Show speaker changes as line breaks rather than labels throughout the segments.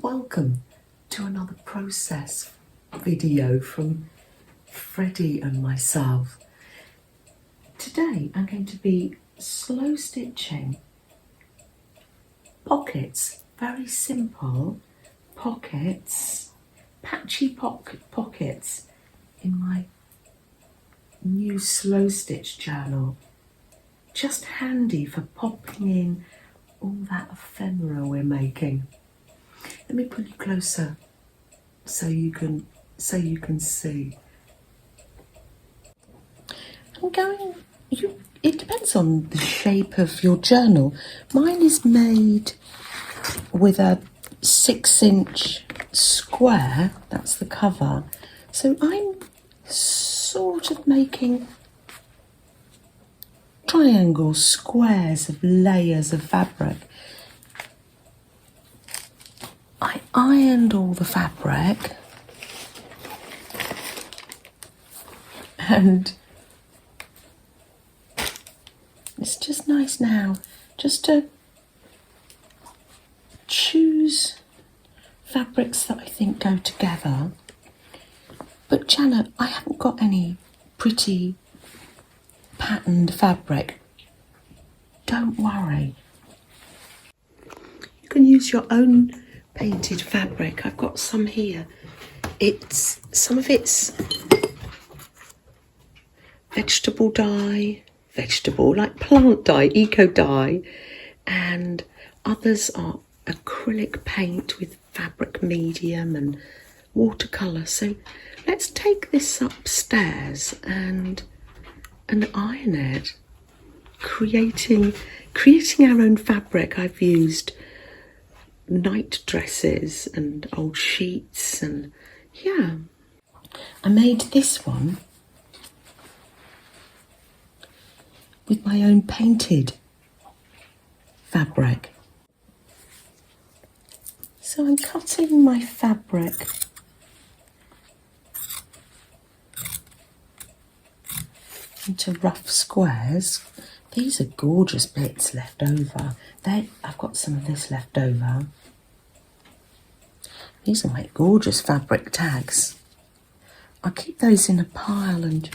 Welcome to another process video from Freddie and myself. Today I'm going to be slow stitching pockets, very simple pockets, patchy pockets in my new slow stitch journal. Just handy for popping in all that ephemera we're making. Let me pull you closer so you can see. It depends on the shape of your journal. Mine is made with a 6-inch square, that's the cover. So I'm sort of making triangle squares of layers of fabric. I ironed all the fabric and it's just nice now just to choose fabrics that I think go together. But Janet, I haven't got any pretty patterned fabric. Don't worry. You can use your own painted fabric. I've got some here. Some of it's vegetable dye, like plant dye, eco dye, and others are acrylic paint with fabric medium and watercolour. So let's take this upstairs and iron it, creating our own fabric. I've used night dresses and old sheets, and yeah, I made this one with my own painted fabric. So I'm cutting my fabric into rough squares. These are gorgeous bits left over. I've got some of this left over. These will make gorgeous fabric tags. I'll keep those in a pile and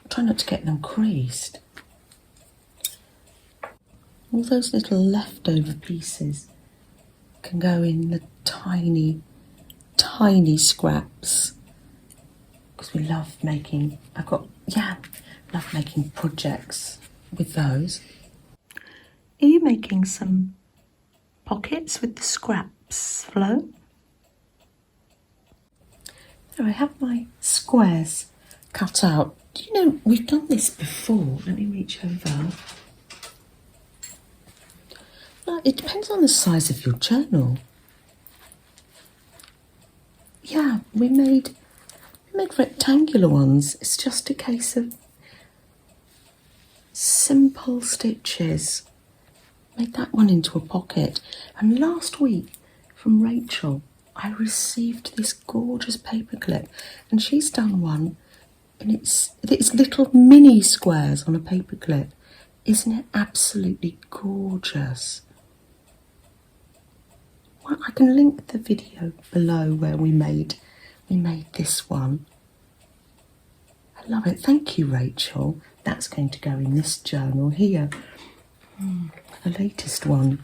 try not to get them creased. All those little leftover pieces can go in the tiny, tiny scraps, because we love making, love making projects with those. Are you making some pockets with the scraps, Flo? There, I have my squares cut out. Do you know, we've done this before. Let me reach over. Well, it depends on the size of your journal. Yeah, we made rectangular ones. It's just a case of simple stitches. Made that one into a pocket. And last week from Rachel, I received this gorgeous paperclip, and she's done one, and it's little mini squares on a paperclip. Isn't it absolutely gorgeous? Well, I can link the video below where we made this one. I love it. Thank you, Rachel. That's going to go in this journal here. The latest one.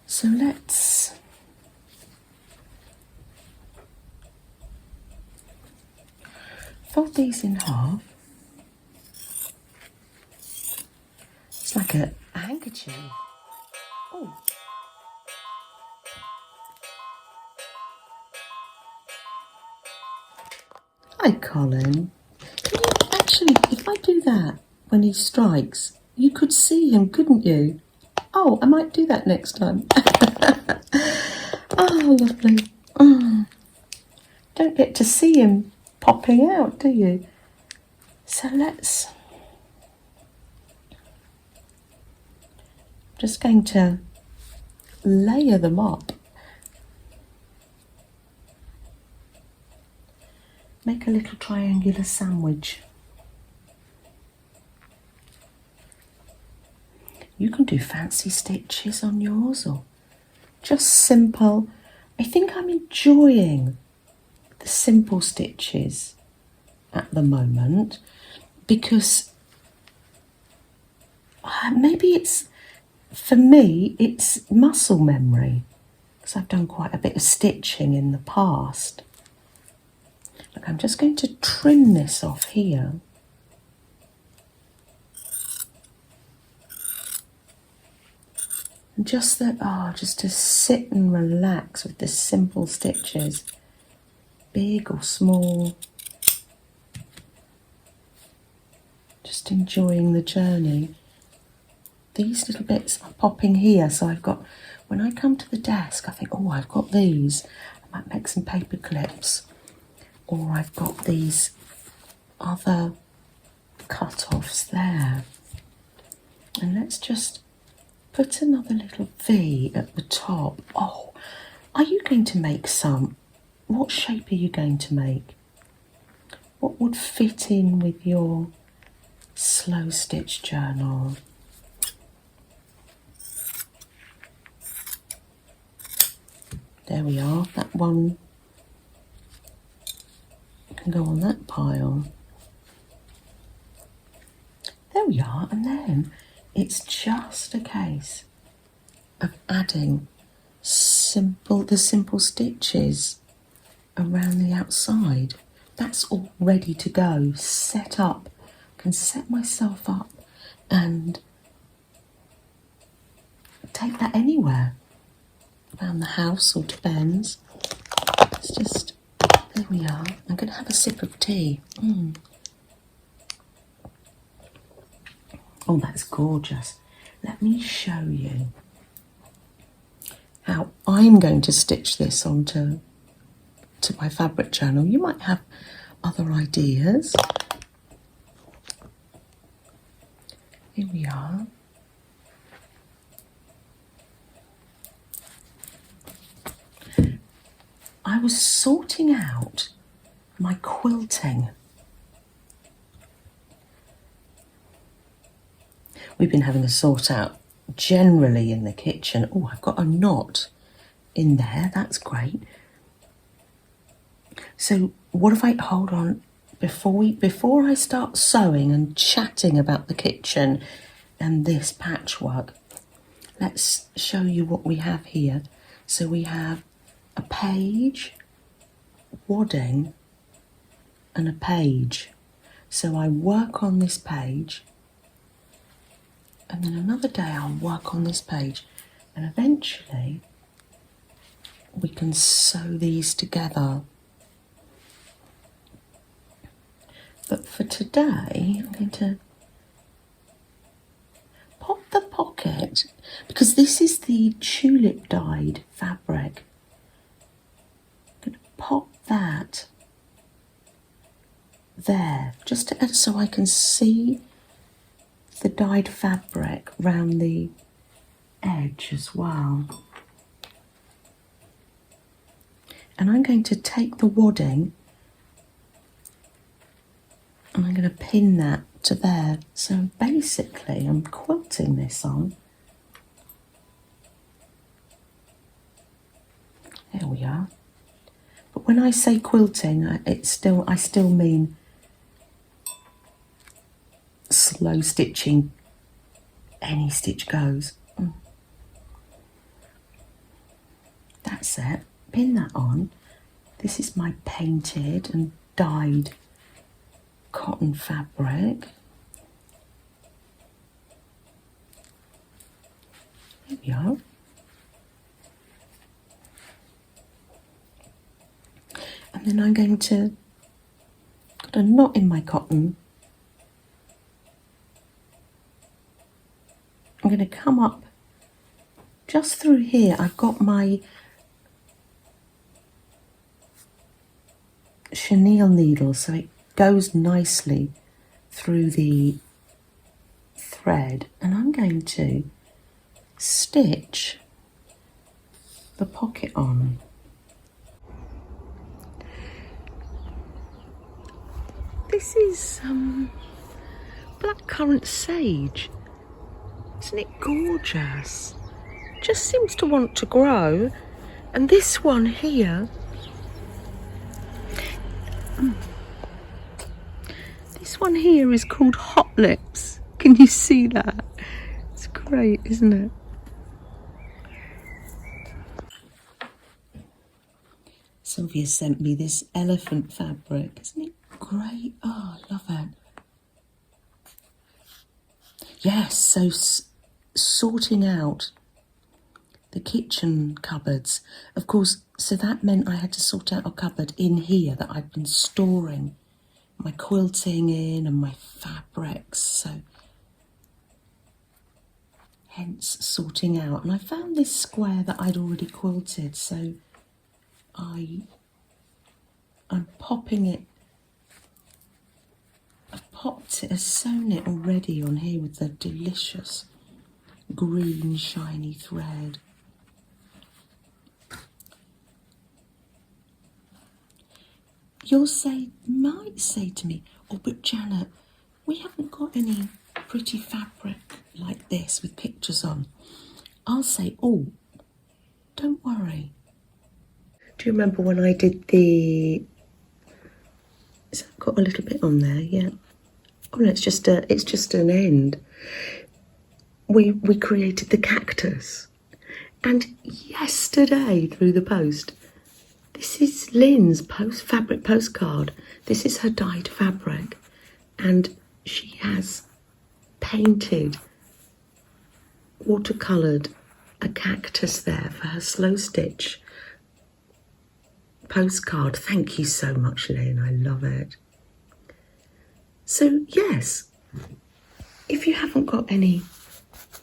So let's fold these in half. It's like a handkerchief. Oh. Hi, Colin. Can you actually, if I do that when he strikes, you could see him, couldn't you? Oh, I might do that next time. Oh, lovely. Don't get to see him popping out, do you? So let's... just going to layer them up. Make a little triangular sandwich. You can do fancy stitches on yours or just simple. I think I'm enjoying the simple stitches at the moment because maybe it's, for me, it's muscle memory because I've done quite a bit of stitching in the past. Look, I'm just going to trim this off here. And just to sit and relax with the simple stitches, big or small. Just enjoying the journey. These little bits are popping here, so I've got, when I come to the desk, I think, oh, I've got these. I might make some paper clips. Or I've got these other cut-offs there. And let's just put another little V at the top. Oh, are you going to make some? What shape are you going to make? What would fit in with your slow stitch journal? There we are, that one can go on that pile. There we are, and then it's just a case of adding the simple stitches around the outside. That's all ready to go, set up. I can set myself up and take that anywhere. Around the house or to Ben's. It's just, there we are. I'm going to have a sip of tea. Oh, that's gorgeous. Let me show you how I'm going to stitch this onto my fabric journal. You might have other ideas. Here we are. I was sorting out my quilting. We've been having a sort out generally in the kitchen. Oh, I've got a knot in there. That's great. So what if I hold on before I start sewing and chatting about the kitchen and this patchwork? Let's show you what we have here. So we have a page, wadding, and a page. So I work on this page, and then another day I'll work on this page, and eventually we can sew these together. But for today, I'm going to pop the pocket, because this is the tulip dyed fabric. I'm going to pop that there, just so I can see the dyed fabric round the edge as well. And I'm going to take the wadding and I'm going to pin that to there. So basically I'm quilting this on. There we are. But when I say quilting, I still mean slow stitching. Any stitch goes. That's it. Pin that on. This is my painted and dyed cotton fabric. There we are. And then I'm going to got a knot in my cotton. I'm going to come up just through here. I've got my chenille needle, so it goes nicely through the thread, and I'm going to stitch the pocket on. This is blackcurrant sage. Isn't it gorgeous? Just seems to want to grow. And this one here, this one here is called Hot Lips. Can you see that? It's great, isn't it? Sylvia sent me this elephant fabric. Isn't it great? Oh, I love it. Yes, so sorting out the kitchen cupboards. Of course, so that meant I had to sort out a cupboard in here that I'd been storing my quilting in and my fabrics. So hence sorting out. And I found this square that I'd already quilted, so I'm popping it. I've popped it, I've sewn it already on here with the delicious green shiny thread. Might say to me, oh, but Janet, we haven't got any pretty fabric like this with pictures on. I'll say, oh, don't worry. Do you remember when I did the... Has that got a little bit on there? Yeah. Oh no, it's just an end. We created the cactus, and yesterday through the post, this is Lynn's fabric postcard. This is her dyed fabric, and she has painted, watercoloured a cactus there for her slow stitch postcard. Thank you so much, Lynn. I love it. So yes, if you haven't got any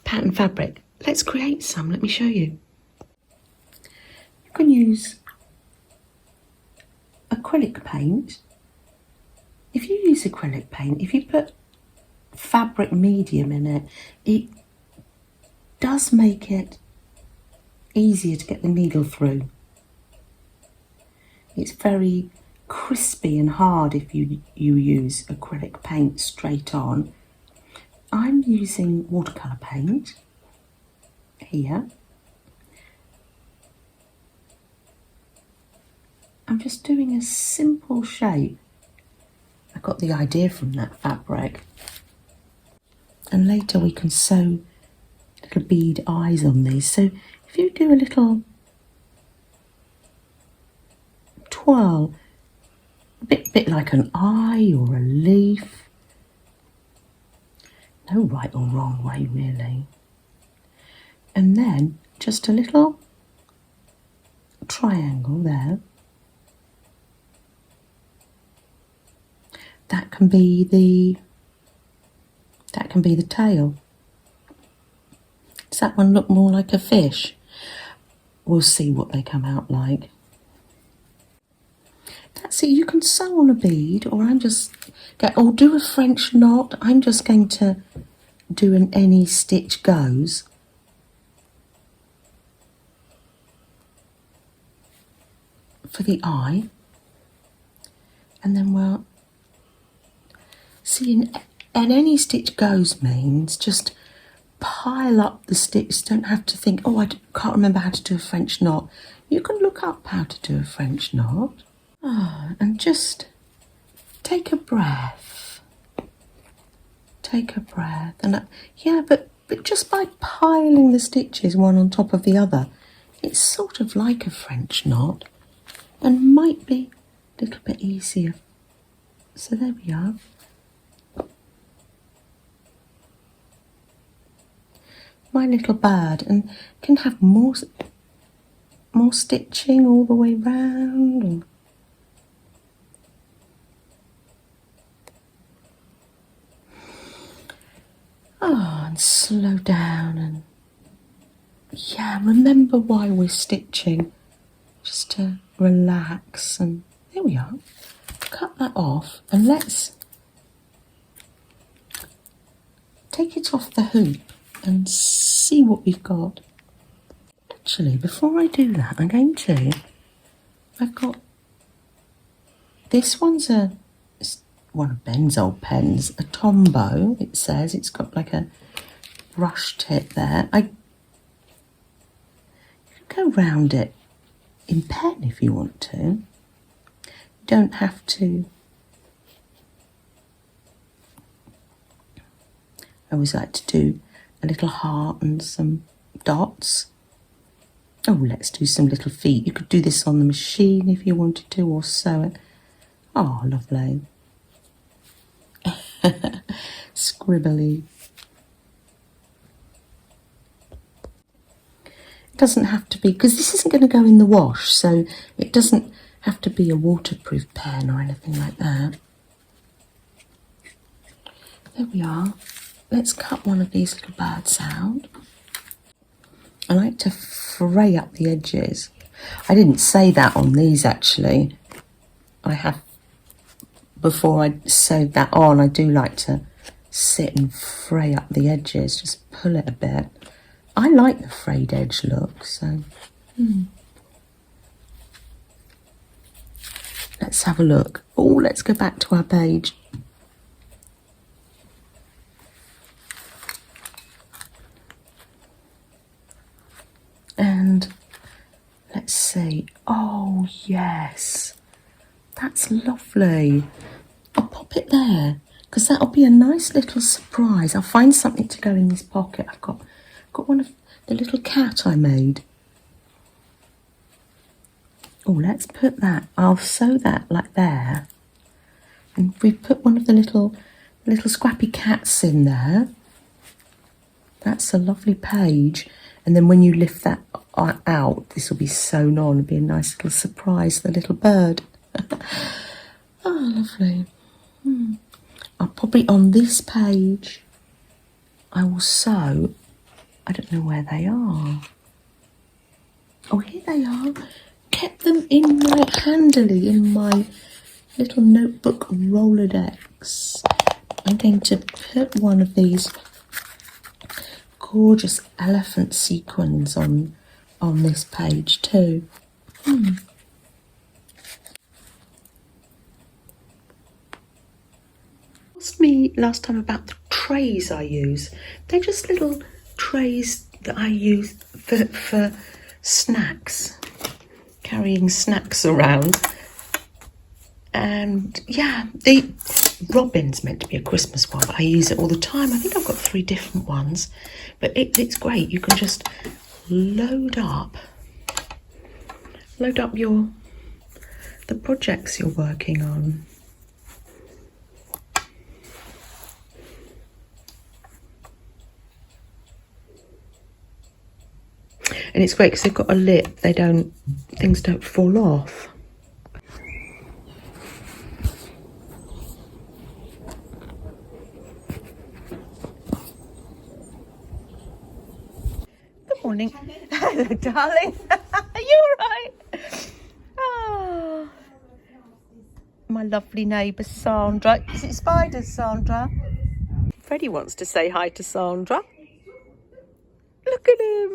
pattern fabric, let's create some. Let me show you. You can use acrylic paint. If you use acrylic paint, if you put fabric medium in it, it does make it easier to get the needle through. It's very crispy and hard if you use acrylic paint straight on. I'm using watercolour paint here. I'm just doing a simple shape. I got the idea from that fabric. And later we can sew little bead eyes on these. So if you do a little twirl, a bit like an eye or a leaf. No right or wrong way, really. And then just a little triangle there. That can be the tail. Does that one look more like a fish? We'll see what they come out like. That's it. You can sew on a bead, or do a French knot. I'm just going to do an any stitch goes. For the eye. And then we'll see an any stitch goes means just pile up the stitches. Don't have to think, oh, I can't remember how to do a French knot. You can look up how to do a French knot. And just take a breath. Take a breath. And but just by piling the stitches one on top of the other, it's sort of like a French knot and might be a little bit easier. So there we are. My little bird, and can have more stitching all the way round. And slow down, and remember why we're stitching, just to relax. And there we are. Cut that off, and let's take it off the hoop and see what we've got. Actually, before I do that, I've got this one's one of Ben's old pens, a Tombow. It says it's got like a brush tip there. You can go round it in pen if you want to. You don't have to. I always like to do a little heart and some dots. Oh, let's do some little feet. You could do this on the machine if you wanted to, or sew it. Oh, lovely. Scribbly. It doesn't have to be, because this isn't going to go in the wash, so it doesn't have to be a waterproof pen or anything like that. There we are. Let's cut one of these little birds out. I like to fray up the edges. I didn't say that on these actually. I have, before I sewed that on, I do like to sit and fray up the edges, just pull it a bit. I like the frayed edge look, so. Let's have a look. Oh, let's go back to our page. And let's see. Oh, yes. That's lovely. I'll pop it there because that'll be a nice little surprise. I'll find something to go in this pocket. I've got one of the little cat I made. Oh, let's put that. I'll sew that like there. And we put one of the little scrappy cats in there. That's a lovely page. And then when you lift that out, this will be sewn on. It'll be a nice little surprise for the little bird. Oh, lovely. I'll probably, on this page, I will sew, I don't know where they are. Oh, here they are. Kept them in handily in my little notebook Rolodex. I'm going to put one of these gorgeous elephant sequins on this page too. Asked me last time about the trays I use. They're just little trays that I use for snacks, carrying snacks around. And yeah, the robin's meant to be a Christmas one, but I use it all the time. I think I've got 3 different ones, but it's great. You can just load up the projects you're working on. And it's great because they've got a lip. Things don't fall off. Good morning. Hello, darling. Are you all right? Oh, my lovely neighbour Sandra. Is it spiders, Sandra? Freddie wants to say hi to Sandra. Look at him.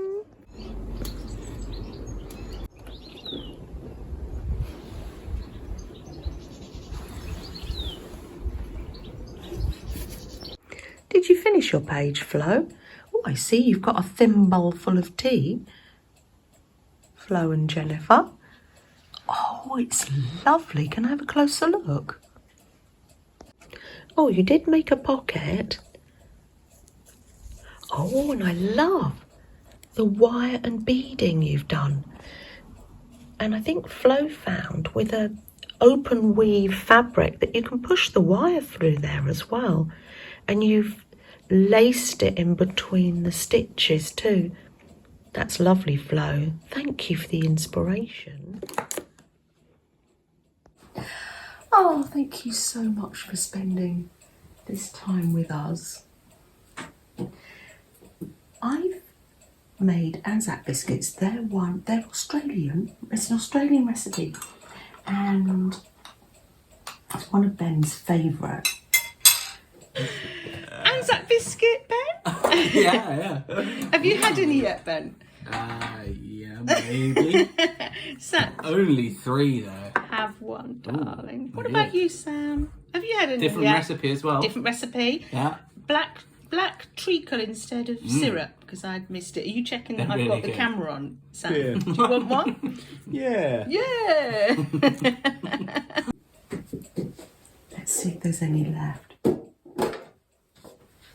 Did you finish your page, Flo? Oh, I see you've got a thimble full of tea. Flo and Jennifer. Oh, it's lovely. Can I have a closer look? Oh, you did make a pocket. Oh, and I love the wire and beading you've done. And I think Flo found with a open weave fabric that you can push the wire through there as well. And you've laced it in between the stitches too. That's lovely, Flo. Thank you for the inspiration. Oh, thank you so much for spending this time with us. I've made Anzac biscuits. They're Australian. It's an Australian recipe, and it's one of Ben's favourite. Anzac biscuit, Ben?
Yeah.
Have you had any yet, Ben?
Yeah, maybe. Only 3 though.
Have one, darling.
Ooh,
what about you, Sam? Have you had any
Different
yet?
recipe as well.
Different recipe.
Yeah.
Black black treacle instead of syrup because I'd missed it. Are you checking that
They're
I've
really
got the
good.
camera on, Sam?
Yeah.
Do you want one?
Yeah.
Yeah. Let's see if there's any left.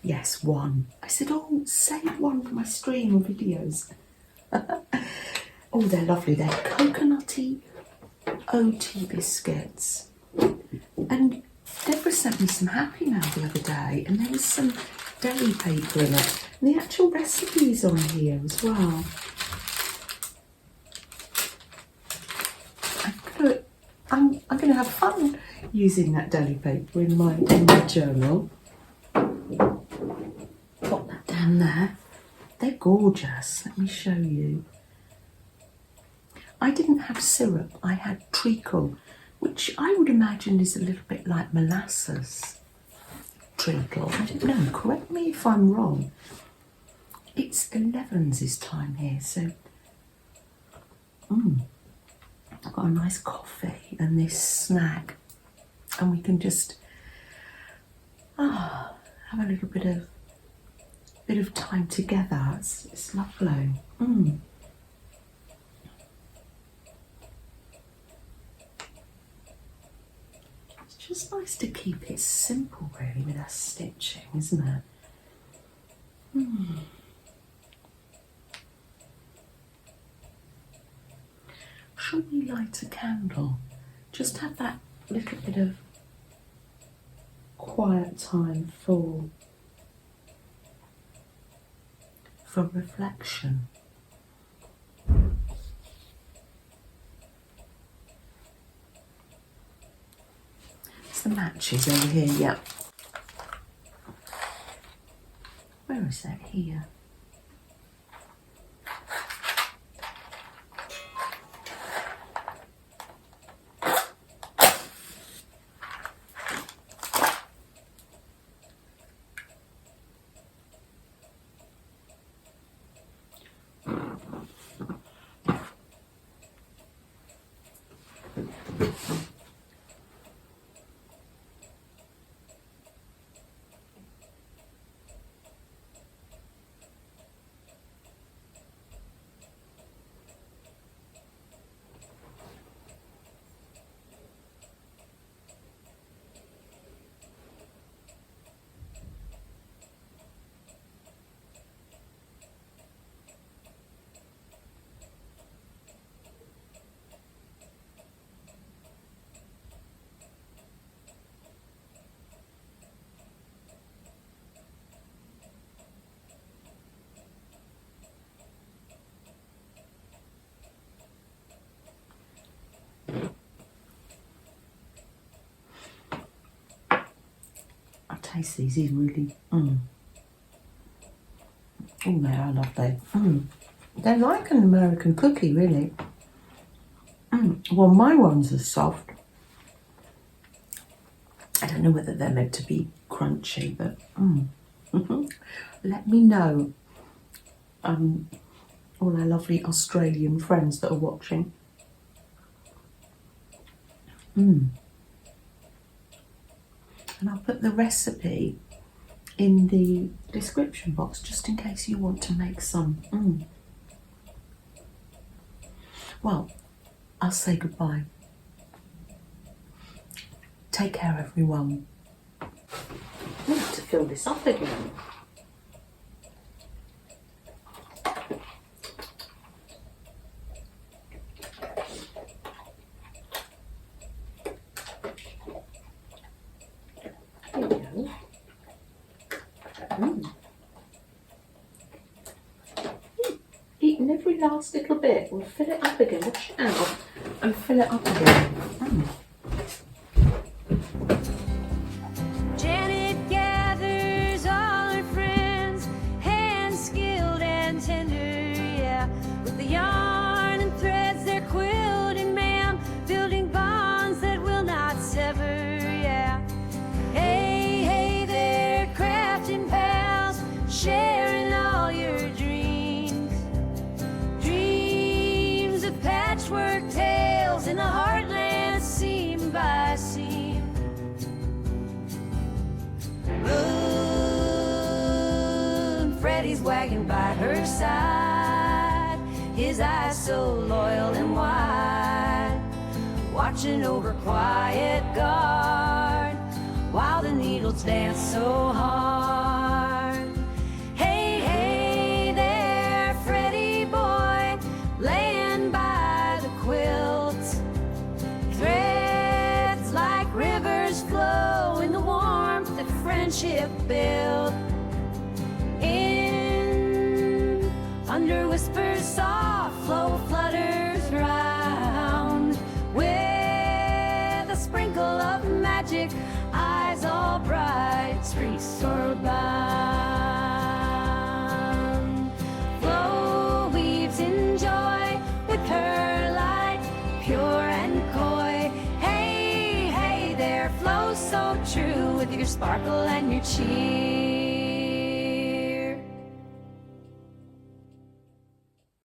Yes, one. I said, oh, save one for my stream or videos. Oh, they're lovely. They're coconutty OT biscuits. And Deborah sent me some Happy Mail the other day, and there was some deli paper in it. And the actual recipe is on here as well. I'm going to have fun using that deli paper in my journal. Pop that down there. They're gorgeous. Let me show you. I didn't have syrup. I had treacle, which I would imagine is a little bit like molasses. Treacle. I don't know. Correct me if I'm wrong. It's 11's time here, so I've got a nice coffee and this snack, and we can just have a little bit of time together. It's lovely. It's just nice to keep it simple, really, with our stitching, isn't it? Should we light a candle? Just have that little bit of quiet time for reflection. There's the matches over here, yeah. Where is that? Here. Taste these, these really, Oh, they are lovely. They're like an American cookie, really. Well, my ones are soft. I don't know whether they're meant to be crunchy, but let me know, all our lovely Australian friends that are watching. And I'll put the recipe in the description box just in case you want to make some. Well, I'll say goodbye. Take care, everyone. I have to fill this up again. There we go. Eating every last little bit. We'll fill it up again. Wash it out and fill it up again.
Janet gathers all her friends, hands skilled and tender, yeah. With the yarn and threads, they're quilting, ma'am, building bonds that will not sever, yeah. Hey, hey there, crafting pals, sharing all your dreams. Dreams of patchwork tales in the heartland sea. daddy's wagon by her side, his eyes so loyal and wide, watching over quiet guard while the needles dance so hard. Hey, hey there, Freddie boy, laying by the quilt. Threads like rivers flow in the warmth that friendship built. In under whispers soft, flow flutters round with a sprinkle of magic, eyes all bright, streets are bound. Flo weaves in joy with her light, pure and coy. Hey, hey there, Flo, so true with your sparkle and your cheer.